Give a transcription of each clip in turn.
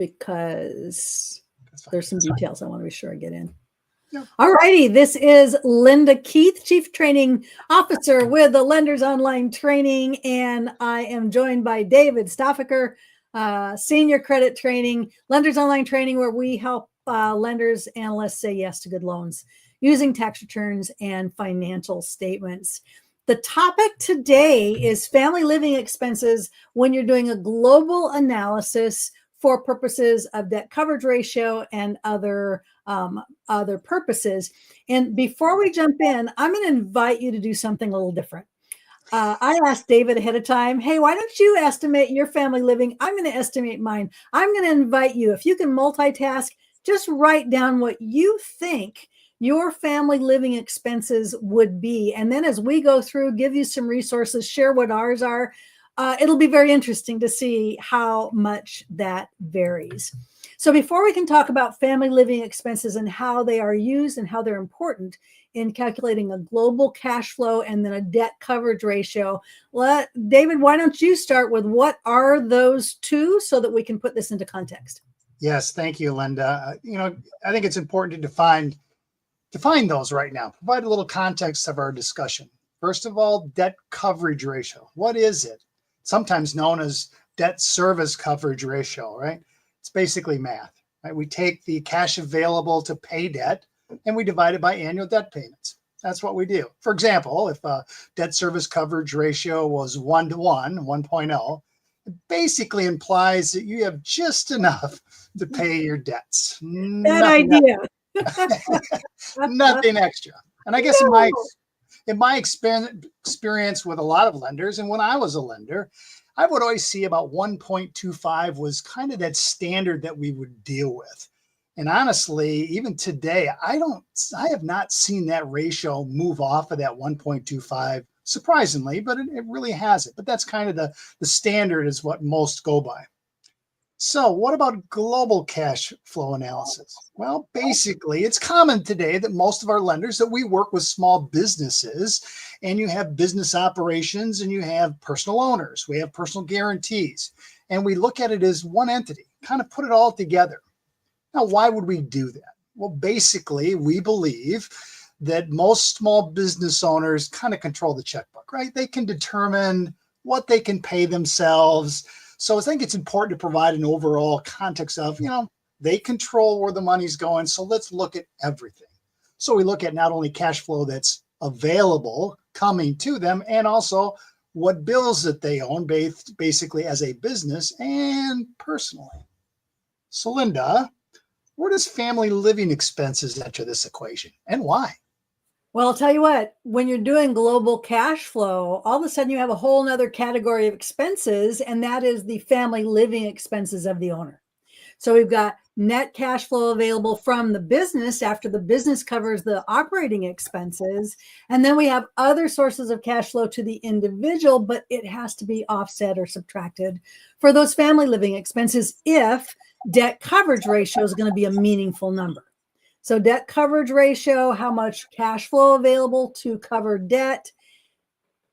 because there's some details I want to be sure I get in. Yep. All righty. This is Linda Keith, Chief Training Officer with the Lenders Online Training, and I am joined by David Stoffaker, Senior Credit Training, Lenders Online Training, where we help lenders, analysts say yes to good loans using tax returns and financial statements. The topic today is family living expenses when you're doing a global analysis for purposes of debt coverage ratio and other purposes. And before we jump in, I'm going to invite you to do something a little different. I asked David ahead of time, hey, why don't you estimate your family living? I'm going to estimate mine. I'm going to invite you, if you can multitask, just write down what you think your family living expenses would be. And then as we go through, give you some resources, share what ours are. It'll be very interesting to see how much that varies. So before we can talk about family living expenses and how they are used and how they're important in calculating a global cash flow and then a debt coverage ratio, David, why don't you start with what are those two so that we can put this into context? Yes, thank you, Linda. I think it's important to define those right now, provide a little context of our discussion. First of all, debt coverage ratio. What is it? Sometimes known as debt service coverage ratio, right? It's basically math, right? We take the cash available to pay debt and we divide it by annual debt payments. That's what we do. For example, if a debt service coverage ratio was 1:1, 1.0, it basically implies that you have just enough to pay your debts. Bad idea. Nothing extra. And I guess in my experience with a lot of lenders, and when I was a lender, I would always see about 1.25 was kind of that standard that we would deal with. And honestly, even today, I have not seen that ratio move off of that 1.25, surprisingly, but it really hasn't. But that's kind of the standard is what most go by. So what about global cash flow analysis? Well, basically, it's common today that most of our lenders that we work with small businesses, and you have business operations and you have personal owners, we have personal guarantees, and we look at it as one entity, kind of put it all together. Now, why would we do that? Well, basically, we believe that most small business owners kind of control the checkbook, right? They can determine what they can pay themselves. So I think it's important to provide an overall context of, they control where the money's going. So let's look at everything. So we look at not only cash flow that's available coming to them, and also what bills that they own, basically as a business and personally. So Linda, where does family living expenses enter this equation and why? Well, I'll tell you what, when you're doing global cash flow, all of a sudden you have a whole nother category of expenses, and that is the family living expenses of the owner. So we've got net cash flow available from the business after the business covers the operating expenses. And then we have other sources of cash flow to the individual, but it has to be offset or subtracted for those family living expenses if debt coverage ratio is going to be a meaningful number. So debt coverage ratio, how much cash flow available to cover debt,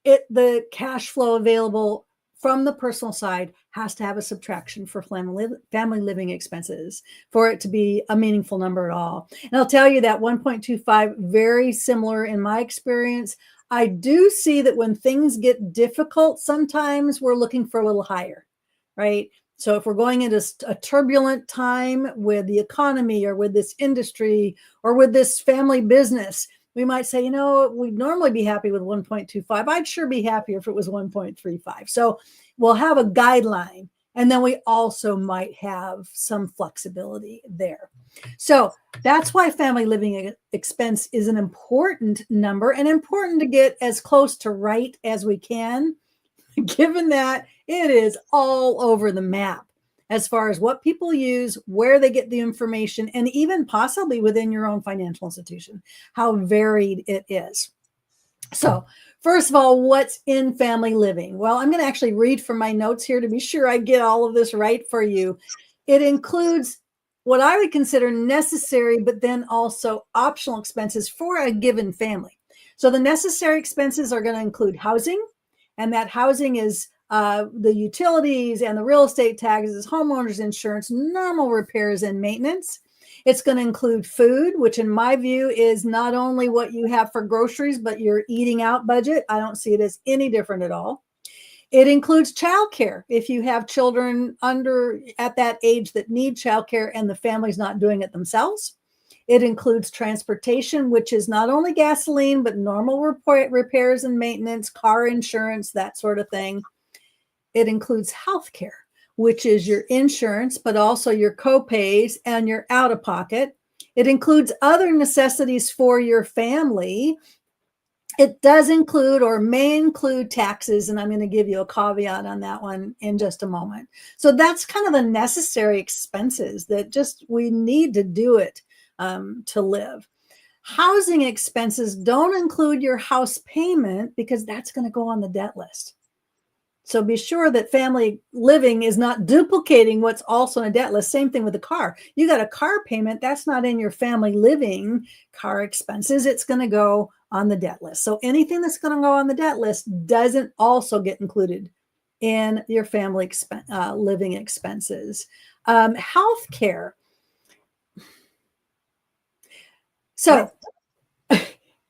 the cash flow available from the personal side has to have a subtraction for family living expenses for it to be a meaningful number at all. And I'll tell you that 1.25, very similar in my experience. I do see that when things get difficult, sometimes we're looking for a little higher, right? So if we're going into a turbulent time with the economy or with this industry or with this family business, we might say, we'd normally be happy with 1.25. I'd sure be happier if it was 1.35. So we'll have a guideline, and then we also might have some flexibility there. So that's why family living expense is an important number and important to get as close to right as we can, given that it is all over the map as far as what people use, where they get the information, and even possibly within your own financial institution, how varied it is. So first of all, what's in family living? Well, I'm going to actually read from my notes here to be sure I get all of this right for you. It includes what I would consider necessary, but then also optional expenses for a given family. So the necessary expenses are going to include housing, and that housing is the utilities and the real estate taxes, homeowners insurance, normal repairs and maintenance. It's going to include food, which in my view is not only what you have for groceries, but your eating out budget. I don't see it as any different at all. It includes childcare. If you have children under at that age that need childcare and the family's not doing it themselves. It includes transportation, which is not only gasoline, but normal repairs and maintenance, car insurance, that sort of thing. It includes healthcare, which is your insurance, but also your co-pays and your out-of-pocket. It includes other necessities for your family. It does include or may include taxes, and I'm going to give you a caveat on that one in just a moment. So that's kind of the necessary expenses that just we need to do it to live. Housing expenses don't include your house payment because that's going to go on the debt list. So be sure that family living is not duplicating what's also on a debt list. Same thing with the car. You got a car payment, that's not in your family living car expenses. It's going to go on the debt list. So anything that's going to go on the debt list doesn't also get included in your family living expenses. Health care. So,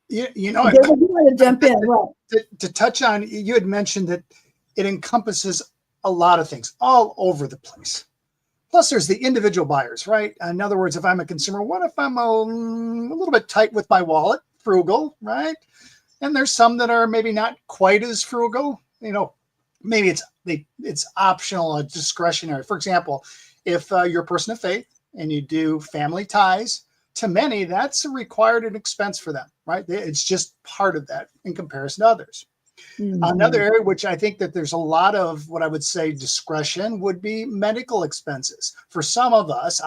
you know, David, you want to jump in? Well, to touch on, you had mentioned that it encompasses a lot of things all over the place. Plus, there's the individual buyers, right? In other words, if I'm a consumer, what if I'm a little bit tight with my wallet, frugal, right? And there's some that are maybe not quite as frugal. You know, maybe it's optional, discretionary. For example, if you're a person of faith and you do family ties, to many, that's a required an expense for them, right? It's just part of that in comparison to others. Mm-hmm. Another area which I think that there's a lot of what I would say discretion would be medical expenses. For some of us,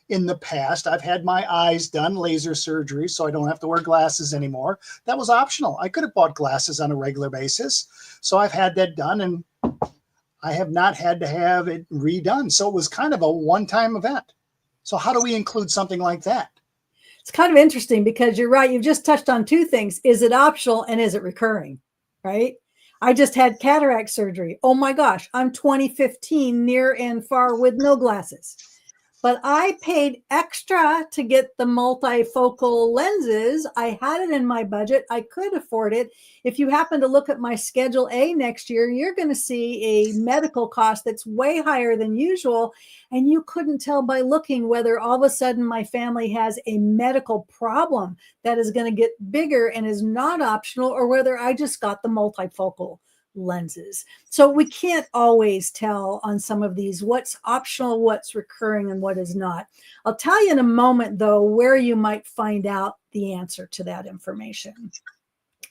in the past, I've had my eyes done, laser surgery, so I don't have to wear glasses anymore. That was optional. I could have bought glasses on a regular basis. So I've had that done and I have not had to have it redone. So it was kind of a one-time event. So how do we include something like that? It's kind of interesting because you're right. You've just touched on two things. Is it optional and is it recurring? Right? I just had cataract surgery. Oh my gosh, I'm 2015 near and far with no glasses. But I paid extra to get the multifocal lenses. I had it in my budget. I could afford it. If you happen to look at my Schedule A next year, you're going to see a medical cost that's way higher than usual. And you couldn't tell by looking whether all of a sudden my family has a medical problem that is going to get bigger and is not optional, or whether I just got the multifocal lenses. So we can't always tell on some of these what's optional, what's recurring, and what is not. I'll tell you in a moment, though, where you might find out the answer to that information.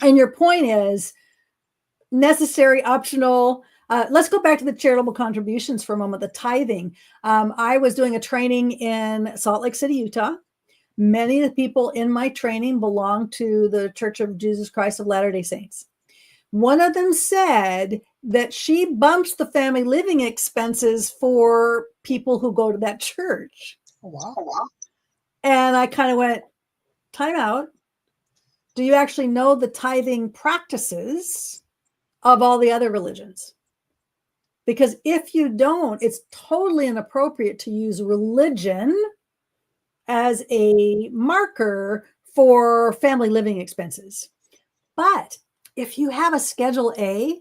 And your point is necessary, optional. Let's go back to the charitable contributions for a moment, the tithing. I was doing a training in Salt Lake City, Utah. Many of the people in my training belong to the Church of Jesus Christ of Latter-day Saints. One of them said that she bumps the family living expenses for people who go to that church. Wow. And I kind of went, time out. Do you actually know the tithing practices of all the other religions? Because if you don't, it's totally inappropriate to use religion as a marker for family living expenses. But if you have a Schedule A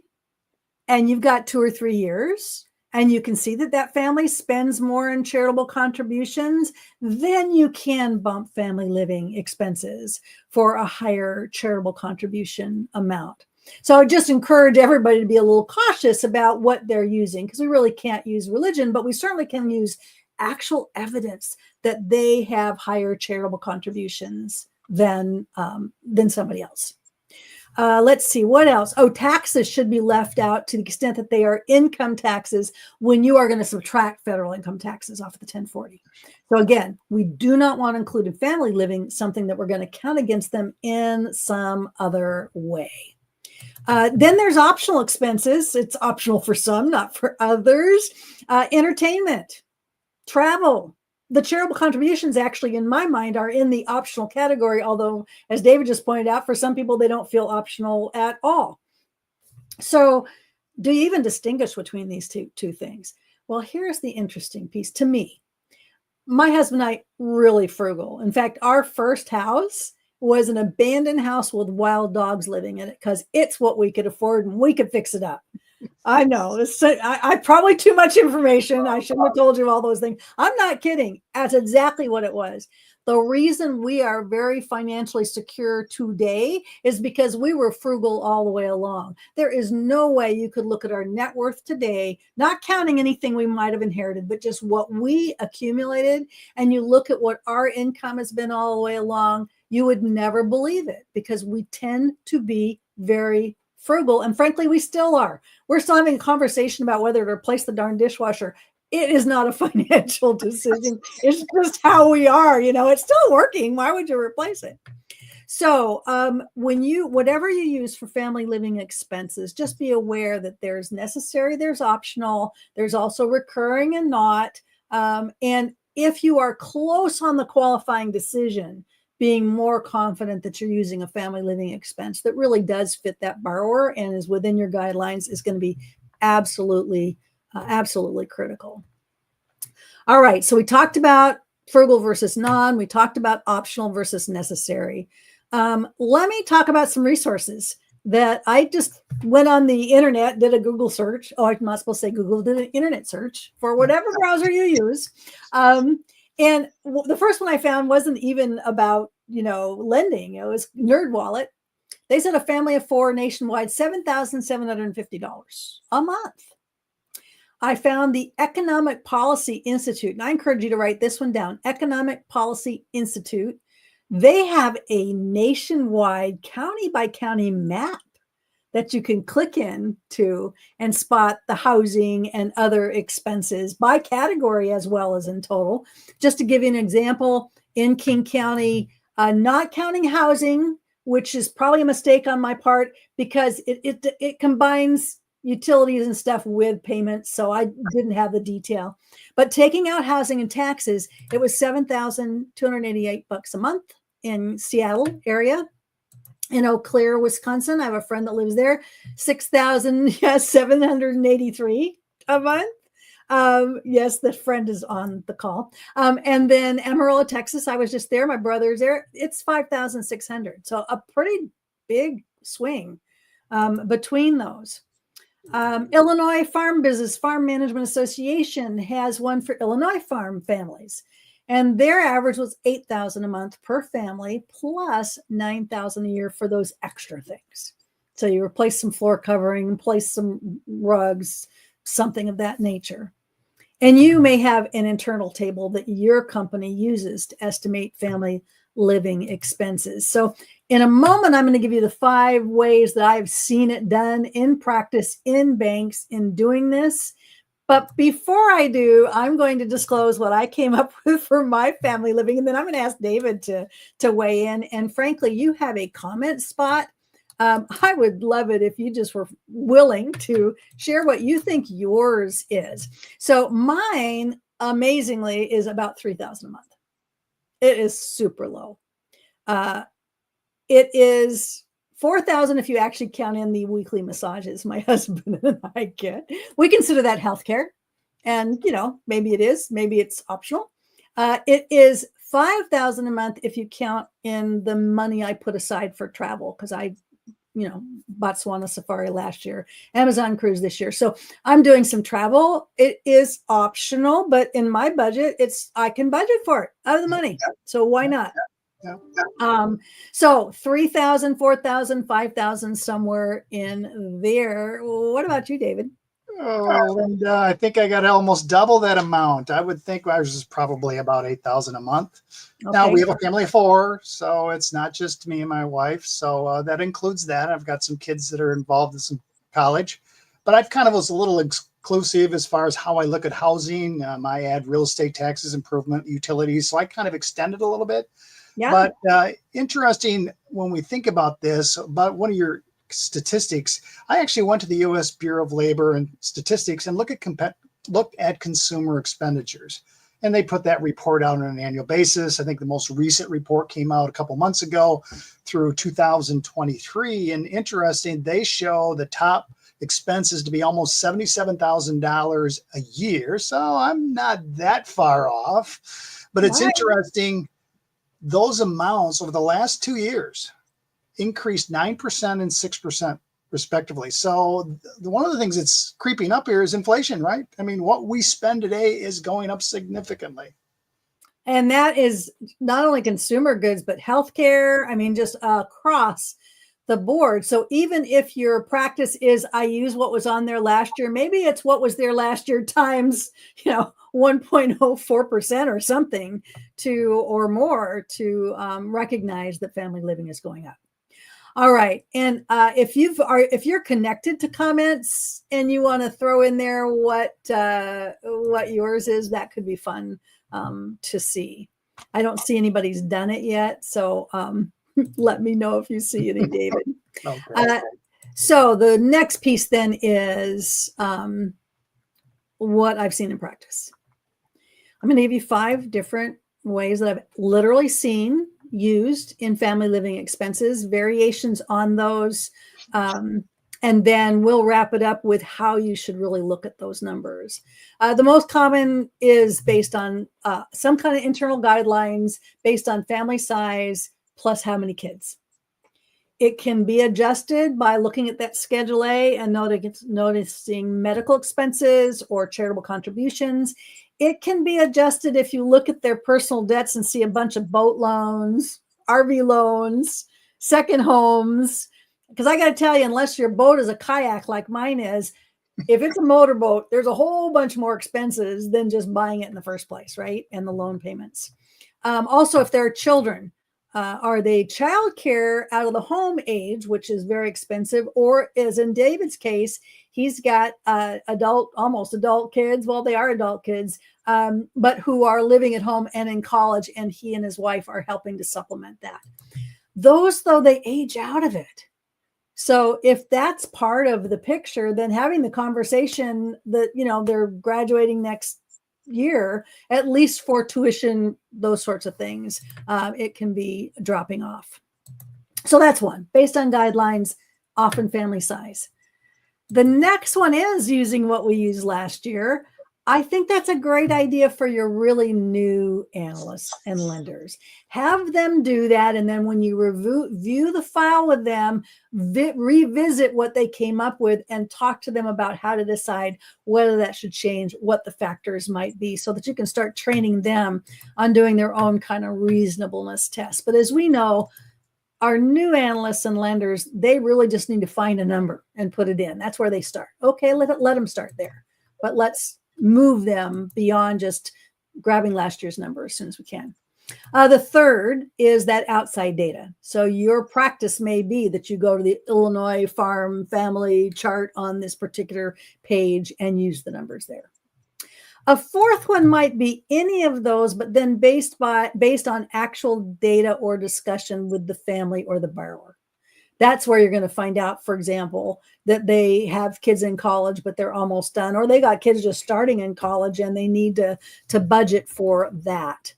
and you've got 2 or 3 years and you can see that that family spends more in charitable contributions, then you can bump family living expenses for a higher charitable contribution amount. So I just encourage everybody to be a little cautious about what they're using, because we really can't use religion, but we certainly can use actual evidence that they have higher charitable contributions than somebody else. Let's see, what else? Oh, taxes should be left out to the extent that they are income taxes when you are going to subtract federal income taxes off of the 1040. So again, we do not want to include in family living something that we're going to count against them in some other way. Then there's optional expenses. It's optional for some, not for others. Entertainment, travel. The charitable contributions actually, in my mind, are in the optional category, although, as David just pointed out, for some people, they don't feel optional at all. So do you even distinguish between these two things? Well, here's the interesting piece to me. My husband and I really frugal. In fact, our first house was an abandoned house with wild dogs living in it because it's what we could afford and we could fix it up. I know. I probably too much information. I shouldn't have told you all those things. I'm not kidding. That's exactly what it was. The reason we are very financially secure today is because we were frugal all the way along. There is no way you could look at our net worth today, not counting anything we might have inherited, but just what we accumulated, and you look at what our income has been all the way along, you would never believe it because we tend to be very frugal. And frankly, we still are. We're still having a conversation about whether to replace the darn dishwasher. It is not a financial decision. It's just how we are. It's still working. Why would you replace it? So whatever you use for family living expenses, just be aware that there's necessary, there's optional, there's also recurring and not. And if you are close on the qualifying decision, being more confident that you're using a family living expense that really does fit that borrower and is within your guidelines is going to be absolutely critical. All right. So we talked about frugal versus non. We talked about optional versus necessary. Let me talk about some resources that I just went on the internet, did a Google search. Oh, I'm not supposed to say Google, did an internet search for whatever browser you use. And the first one I found wasn't even about, lending. It was NerdWallet. They said a family of 4 nationwide, $7,750 a month. I found the Economic Policy Institute, and I encourage you to write this one down, Economic Policy Institute. They have a nationwide county by county map that you can click into and spot the housing and other expenses by category as well as in total. Just to give you an example, in King County, not counting housing, which is probably a mistake on my part because it combines utilities and stuff with payments. So I didn't have the detail, but taking out housing and taxes, it was $7,288 a month in Seattle area. In Eau Claire, Wisconsin, I have a friend that lives there, $6,783 a month. Yes, the friend is on the call. And then Amarillo, Texas, I was just there. My brother's there. It's $5,600. So a pretty big swing between those. Illinois Farm Management Association has one for Illinois farm families. And their average was $8,000 a month per family, plus $9,000 a year for those extra things. So you replace some floor covering, replace some rugs, something of that nature. And you may have an internal table that your company uses to estimate family living expenses. So in a moment, I'm going to give you the 5 ways that I've seen it done in practice in banks in doing this. But before I do, I'm going to disclose what I came up with for my family living. And then I'm going to ask David to weigh in. And frankly, you have a comment spot. I would love it if you just were willing to share what you think yours is. So mine, amazingly, is about $3,000 a month. It is super low. It is $4,000 if you actually count in the weekly massages my husband and I get. We consider that healthcare. And, maybe it is, maybe it's optional. It is $5,000 a month if you count in the money I put aside for travel, because I, Botswana safari last year, Amazon cruise this year. So I'm doing some travel. It is optional, but in my budget, I can budget for it out of the money. So why not? So 3,000, 4,000, 5,000, somewhere in there. What about you, David? Oh, and I think I got almost double that amount. I would think ours is probably about 8,000 a month. Okay. Now we have a family of 4, so it's not just me and my wife. So that includes that. I've got some kids that are involved in some college, but I've kind of was a little exclusive as far as how I look at housing. I add real estate taxes, improvement, utilities. So I kind of extended a little bit. Yeah. But interesting when we think about this, about one of your statistics, I actually went to the U.S. Bureau of Labor and Statistics and look at consumer expenditures. And they put that report out on an annual basis. I think the most recent report came out a couple months ago through 2023. And interesting, they show the top expenses to be almost $77,000 a year. So I'm not that far off, but it's interesting. Those amounts over the last 2 years increased 9% and 6% respectively. So one of the things that's creeping up here is inflation, right? I mean, what we spend today is going up significantly. And that is not only consumer goods, but healthcare. I mean, just across the board. So even if your practice is, I use what was on there last year, maybe it's what was there last year times, 1.04% or something or more to recognize that family living is going up. All right. And if you're connected to comments and you want to throw in there what yours is, that could be fun to see. I don't see anybody's done it yet. So let me know if you see any, David. Okay. So the next piece then is what I've seen in practice. I'm going to give you 5 different ways that I've literally seen used in family living expenses, variations on those. And then we'll wrap it up with how you should really look at those numbers. The most common is based on some kind of internal guidelines based on family size plus how many kids. It can be adjusted by looking at that Schedule A and noticing medical expenses or charitable contributions. It can be adjusted if you look at their personal debts and see a bunch of boat loans, RV loans, second homes. Because I got to tell you, unless your boat is a kayak like mine is, if it's a motorboat, there's a whole bunch more expenses than just buying it in the first place, right? And the loan payments. Also, if there are children, are they childcare out of the home age, which is very expensive, or as in David's case, he's got almost adult kids. Well, they are adult kids, but who are living at home and in college, and he and his wife are helping to supplement that. Those, though, they age out of it. So if that's part of the picture, then having the conversation that, they're graduating next year, at least for tuition, those sorts of things, it can be dropping off. So that's one, based on guidelines, often family size. The next one is using what we used last year. I think that's a great idea for your really new analysts and lenders. Have them do that. And then when you review the file with them, revisit what they came up with and talk to them about how to decide whether that should change, what the factors might be, so that you can start training them on doing their own kind of reasonableness test. But as we know, our new analysts and lenders, they really just need to find a number and put it in. That's where they start. Okay, let them start there. But let's move them beyond just grabbing last year's number as soon as we can. The third is that outside data. So your practice may be that you go to the Illinois farm family chart on this particular page and use the numbers there. A fourth one might be any of those, but then based on actual data or discussion with the family or the borrower. That's where you're going to find out, for example, that they have kids in college, but they're almost done, or they got kids just starting in college and they need to budget for that.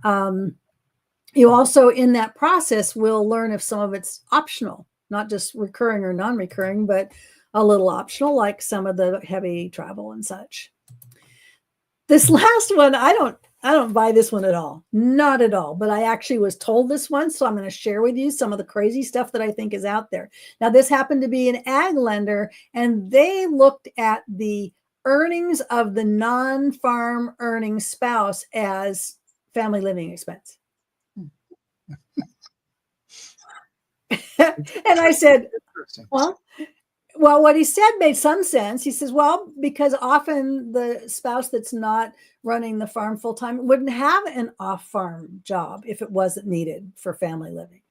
You also, in that process, will learn if some of it's optional, not just recurring or non-recurring, but a little optional, like some of the heavy travel and such. This last one, I don't buy this one at all. Not at all. But I actually was told this one, so I'm going to share with you some of the crazy stuff that I think is out there. Now, this happened to be an ag lender, and they looked at the earnings of the non-farm earning spouse as family living expense. And I said, well, what he said made some sense. He says, well, because often the spouse that's not running the farm full time wouldn't have an off-farm job if it wasn't needed for family living.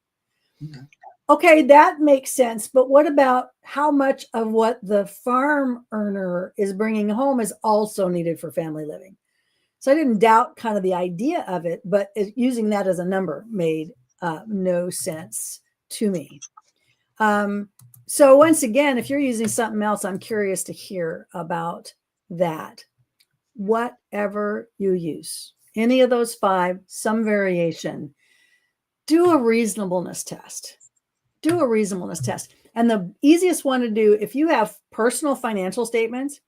Mm-hmm. Okay, that makes sense. But what about how much of what the farm earner is bringing home is also needed for family living? So I didn't doubt kind of the idea of it, but using that as a number made no sense to me. So once again, if you're using something else, I'm curious to hear about that. Whatever you use, any of those 5, some variation, do a reasonableness test. Do a reasonableness test. And the easiest one to do, if you have personal financial statements,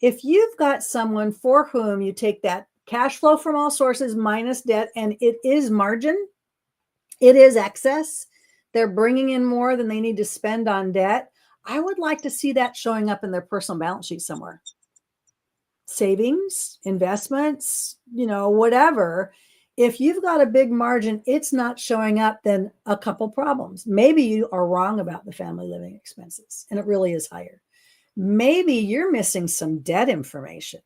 if you've got someone for whom you take that cash flow from all sources minus debt, and it is margin, it is excess, they're bringing in more than they need to spend on debt, I would like to see that showing up in their personal balance sheet somewhere. Savings, investments, whatever. If you've got a big margin, it's not showing up, then a couple problems. Maybe you are wrong about the family living expenses and it really is higher. Maybe you're missing some debt information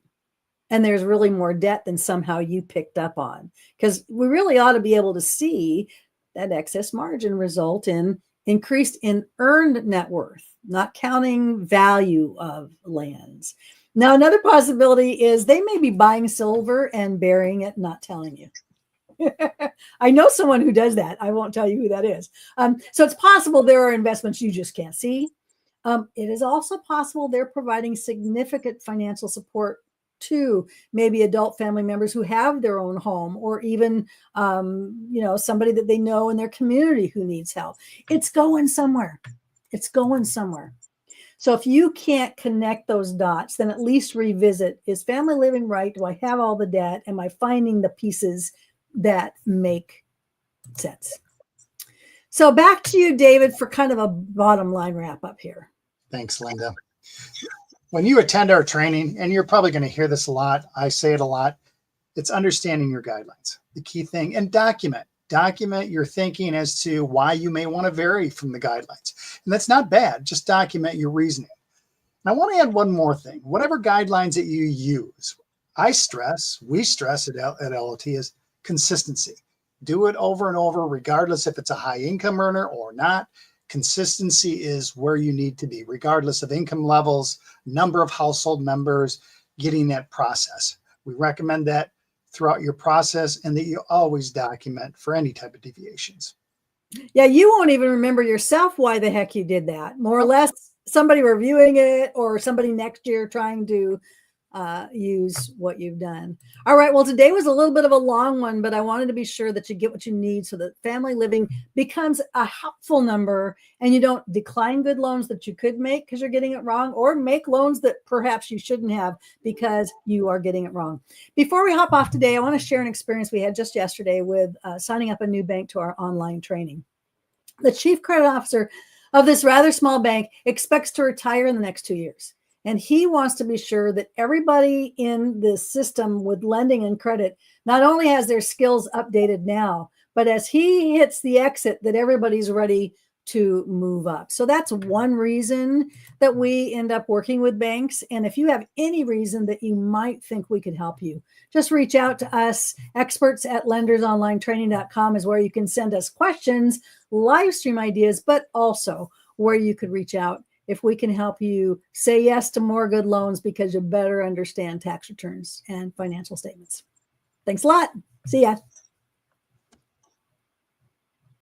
and there's really more debt than somehow you picked up on, because we really ought to be able to see that excess margin result in increased in earned net worth, not counting value of lands. Now, another possibility is they may be buying silver and burying it, not telling you. I know someone who does that. I won't tell you who that is. So it's possible there are investments you just can't see. It is also possible they're providing significant financial support to maybe adult family members who have their own home, or even, somebody that they know in their community who needs help. It's going somewhere. It's going somewhere. So if you can't connect those dots, then at least revisit, is family living right? Do I have all the debt? Am I finding the pieces that make sense? So back to you, David, for kind of a bottom line wrap up here. Thanks, Linda. When you attend our training, and you're probably going to hear this a lot, I say it a lot, it's understanding your guidelines, the key thing, and document your thinking as to why you may want to vary from the guidelines. And that's not bad. Just document your reasoning. And I want to add one more thing. Whatever guidelines that you use, we stress at LOT is consistency. Do it over and over, regardless if it's a high income earner or not. Consistency is where you need to be, regardless of income levels, number of household members, getting that process. We recommend that throughout your process, and that you always document for any type of deviations. Yeah, you won't even remember yourself why the heck you did that. More or less somebody reviewing it, or somebody next year trying to use what you've done. All right. Well, today was a little bit of a long one, but I wanted to be sure that you get what you need so that family living becomes a helpful number and you don't decline good loans that you could make because you're getting it wrong, or make loans that perhaps you shouldn't have because you are getting it wrong. Before we hop off today, I want to share an experience we had just yesterday with signing up a new bank to our online training. The chief credit officer of this rather small bank expects to retire in the next 2 years. And he wants to be sure that everybody in the system with lending and credit not only has their skills updated now, but as he hits the exit, that everybody's ready to move up. So that's one reason that we end up working with banks. And if you have any reason that you might think we could help you, just reach out to us. Experts at lendersonlinetraining.com is where you can send us questions, live stream ideas, but also where you could reach out if we can help you say yes to more good loans because you better understand tax returns and financial statements. Thanks a lot. See ya.